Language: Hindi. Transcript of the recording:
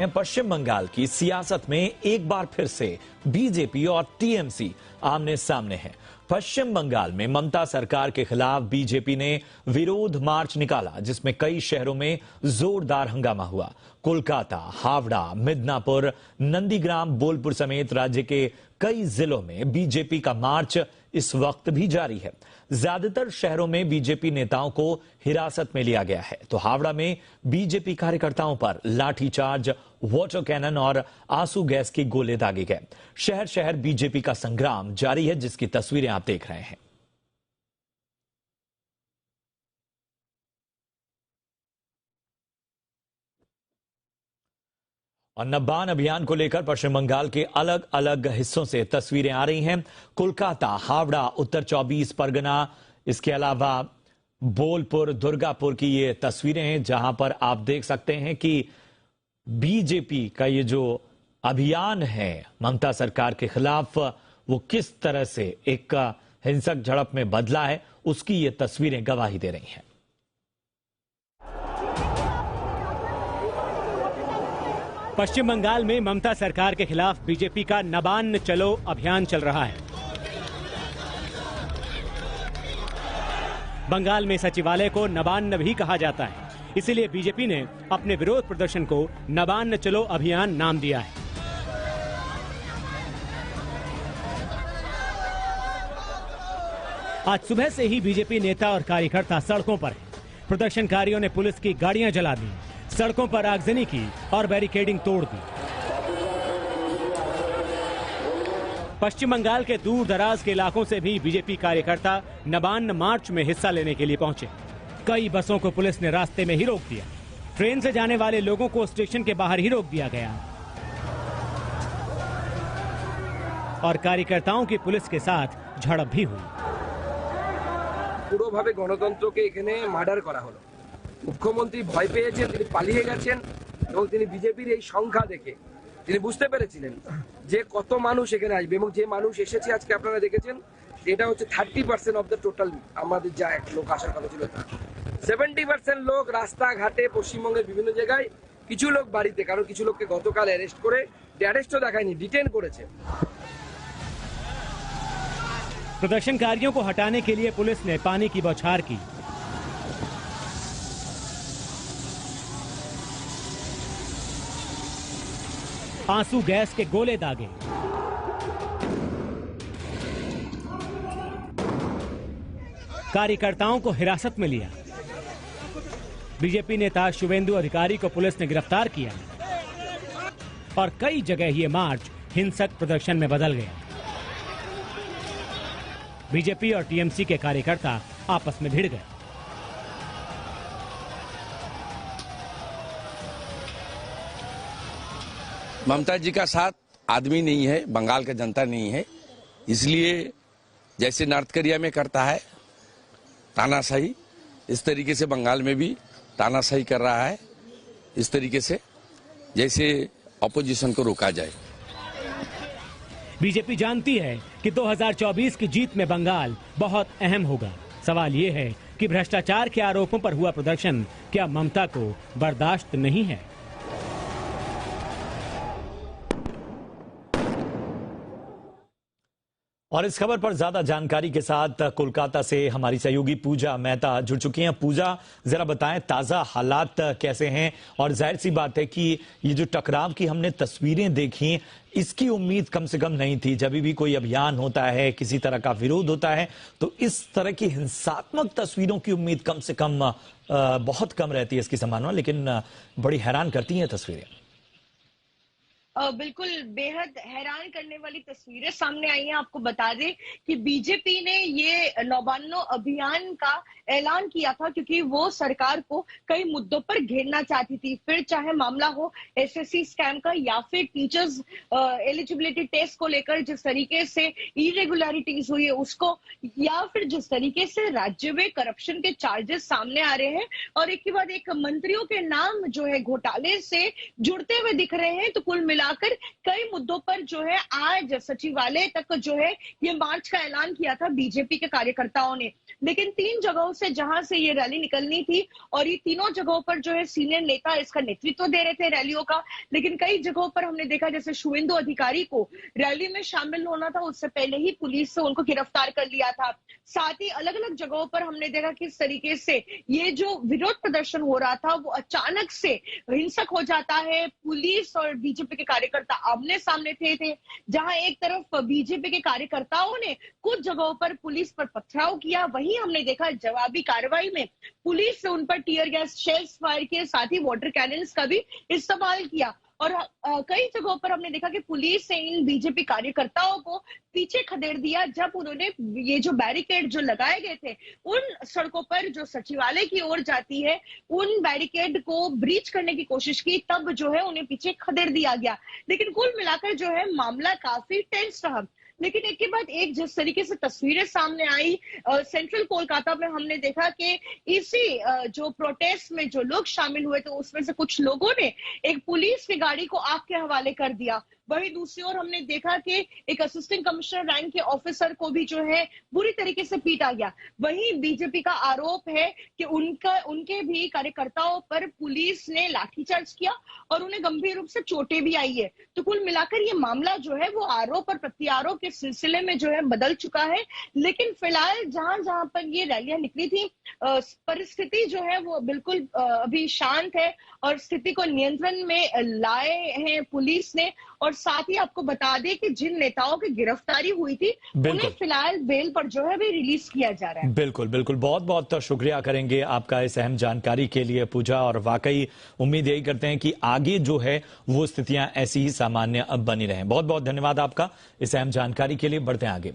पश्चिम बंगाल की सियासत में एक बार फिर से बीजेपी और टीएमसी आमने सामने हैं। पश्चिम बंगाल में ममता सरकार के खिलाफ बीजेपी ने विरोध मार्च निकाला, जिसमें कई शहरों में जोरदार हंगामा हुआ। कोलकाता, हावड़ा, मिदनापुर, नंदीग्राम, बोलपुर समेत राज्य के कई जिलों में बीजेपी का मार्च इस वक्त भी जारी है। ज्यादातर शहरों में बीजेपी नेताओं को हिरासत में लिया गया है, तो हावड़ा में बीजेपी कार्यकर्ताओं पर लाठीचार्ज, वाटर कैनन और आंसू गैस के गोले दागे गए। शहर शहर बीजेपी का संग्राम जारी है, जिसकी तस्वीरें आप देख रहे हैं। और नबान अभियान को लेकर पश्चिम बंगाल के अलग अलग हिस्सों से तस्वीरें आ रही हैं। कोलकाता, हावड़ा, उत्तर 24 परगना, इसके अलावा बोलपुर, दुर्गापुर की ये तस्वीरें हैं, जहां पर आप देख सकते हैं कि बीजेपी का ये जो अभियान है ममता सरकार के खिलाफ, वो किस तरह से एक हिंसक झड़प में बदला है, उसकी ये तस्वीरें गवाही दे रही हैं। पश्चिम बंगाल में ममता सरकार के खिलाफ बीजेपी का नबान चलो अभियान चल रहा है। बंगाल में सचिवालय को नबान्न भी कहा जाता है, इसीलिए बीजेपी ने अपने विरोध प्रदर्शन को नबान्न चलो अभियान नाम दिया है। आज सुबह से ही बीजेपी नेता और कार्यकर्ता सड़कों पर हैं। प्रदर्शनकारियों ने पुलिस की गाड़ियां जला दी, सड़कों पर आगजनी की और बैरिकेडिंग तोड़ दी। पश्चिम बंगाल के दूर दराज के इलाकों से भी बीजेपी कार्यकर्ता नबान्न मार्च में हिस्सा लेने के लिए पहुंचे। कई बसों को पुलिस ने रास्ते में ही रोक दिया। ट्रेन से जाने वाले लोगों को स्टेशन के बाहर ही रोक दिया गया और कार्यकर्ताओं की पुलिस के साथ झड़प भी हुई। পুরোভাবে গণতন্ত্রকে এখানে মার্ডার করা হলো। মুখ্যমন্ত্রী ভয় পেয়েছেন, তিনি পালিয়ে গেছেন এবং তিনি বিজেপির এই সংখ্যা দেখে তিনি বুঝতে পেরেছিলেন যে কত মানুষ এখানে আসবে এবং যে মানুষ এসেছে আজকে আপনারা দেখেছেন এটা হচ্ছে 30% অফ দ্য টোটাল আমাদের যা লোক আসার কথা ছিল। 70% লোক রাস্তাঘাটে পশ্চিমবঙ্গের বিভিন্ন জায়গায়, কিছু লোক বাড়িতে, কারণ কিছু লোককে গতকাল অ্যারেস্ট করে, অ্যারেস্টও দেখায়নি, ডিটেন করেছে। प्रदर्शनकारियों को हटाने के लिए पुलिस ने पानी की बौछार की। आंसू गैस के गोले दागे। कार्यकर्ताओं को हिरासत में लिया। बीजेपी नेता शुवेंदु अधिकारी को पुलिस ने गिरफ्तार किया और कई जगह ये मार्च हिंसक प्रदर्शन में बदल गया। बीजेपी और टीएमसी के कार्यकर्ता आपस में भिड़ गए। ममता जी का साथ आदमी नहीं है, बंगाल का जनता नहीं है, इसलिए जैसे नॉर्थ कोरिया में करता है तानाशाही, इस तरीके से बंगाल में भी तानाशाही कर रहा है, इस तरीके से जैसे ऑपोजिशन को रोका जाए। बीजेपी जानती है कि 2024 की जीत में बंगाल बहुत अहम होगा। सवाल ये है कि भ्रष्टाचार के आरोपों पर हुआ प्रदर्शन क्या ममता को बर्दाश्त नहीं है। और इस खबर पर ज्यादा जानकारी के साथ कोलकाता से हमारी सहयोगी पूजा मेहता जुड़ चुकी हैं। पूजा, जरा बताएं ताजा हालात कैसे हैं? और जाहिर सी बात है कि ये जो टकराव की हमने तस्वीरें देखी, इसकी उम्मीद कम से कम नहीं थी। जब भी कोई अभियान होता है, किसी तरह का विरोध होता है, तो इस तरह की हिंसात्मक तस्वीरों की उम्मीद कम से कम बहुत कम रहती है इसकी संभावना, लेकिन बड़ी हैरान करती हैं तस्वीरें। बिल्कुल बेहद हैरान करने वाली तस्वीरें सामने आई हैं। आपको बता दें कि बीजेपी ने ये नौबान्नो अभियान का ऐलान किया था क्योंकि वो सरकार को कई मुद्दों पर घेरना चाहती थी, फिर चाहे मामला हो एसएससी स्कैम का या फिर टीचर्स एलिजिबिलिटी टेस्ट को लेकर जिस तरीके से इरेगुलरिटीज हुई है उसको, या फिर जिस तरीके से राज्य में करप्शन के चार्जेस सामने आ रहे हैं और एक के बाद एक मंत्रियों के नाम जो है घोटाले से जुड़ते हुए दिख रहे हैं। तो कुल मिलाकर कई मुद्दों पर जो है आज सचिवालय तक जो है ये मार्च का ऐलान किया था बीजेपी के कार्यकर्ताओं ने। लेकिन 3 जगहों से जहां से ये रैली निकलनी थी और ये तीनों जगहों पर जो है सीनियर नेता इसका नेतृत्व दे रहे थे रैलियों का, लेकिन कई जगहों पर हमने देखा जैसे शुभेंदु अधिकारी को रैली में शामिल होना था उससे पहले ही पुलिस से उनको गिरफ्तार कर लिया था। साथ ही अलग अलग जगहों पर हमने देखा किस तरीके से ये जो विरोध प्रदर्शन हो रहा था वो अचानक से हिंसक हो जाता है। पुलिस और बीजेपी के कार्यकर्ता आमने सामने थे जहां एक तरफ बीजेपी के कार्यकर्ताओं ने कुछ जगहों पर पुलिस पर पथराव किया, वहीं हमने देखा जवाबी कार्रवाई में पुलिस ने उन पर टीयर गैस शेल्स फायर किए, साथ ही वाटर कैनन्स का भी इस्तेमाल किया। और कई जगहों पर हमने देखा कि पुलिस ने इन बीजेपी कार्यकर्ताओं को पीछे खदेड़ दिया जब उन्होंने ये जो बैरिकेड जो लगाए गए थे उन सड़कों पर जो सचिवालय की ओर जाती है उन बैरिकेड को ब्रीच करने की कोशिश की, तब जो है उन्हें पीछे खदेड़ दिया गया। लेकिन कुल मिलाकर जो है मामला काफी टेंस रहा। लेकिन एक के बाद एक जिस तरीके से तस्वीरें सामने आई सेंट्रल कोलकाता में हमने देखा कि इसी जो प्रोटेस्ट में जो लोग शामिल हुए थे उसमें से कुछ लोगों ने एक पुलिस की गाड़ी को आग के हवाले कर दिया। वहीं दूसरी ओर हमने देखा कि एक असिस्टेंट कमिश्नर रैंक के ऑफिसर को भी जो है बुरी तरीके से पीटा गया। वहीं बीजेपी का आरोप है कि उनके भी कार्यकर्ताओं पर पुलिस ने लाठीचार्ज किया और उन्हें गंभीर रूप से चोटें भी आई है। तो कुल मिलाकर ये मामला जो है वो आरोप और प्रत्यारोप के सिलसिले में जो है बदल चुका है। लेकिन फिलहाल जहां जहां पर ये रैलियां निकली थी परिस्थिति जो है वो बिल्कुल अभी शांत है और स्थिति को नियंत्रण में लाए हैं पुलिस ने। और साथ ही आपको बता दें कि जिन नेताओं की गिरफ्तारी हुई थी उन्हें फिलहाल बेल पर जो है भी रिलीज किया जा रहा है। बिल्कुल बिल्कुल, बहुत बहुत शुक्रिया करेंगे आपका इस अहम जानकारी के लिए पूजा, और वाकई उम्मीद यही करते हैं कि आगे जो है वो स्थितियां ऐसी ही सामान्य अब बनी रहें। बहुत बहुत धन्यवाद आपका इस अहम जानकारी के लिए। बढ़ते हैं आगे।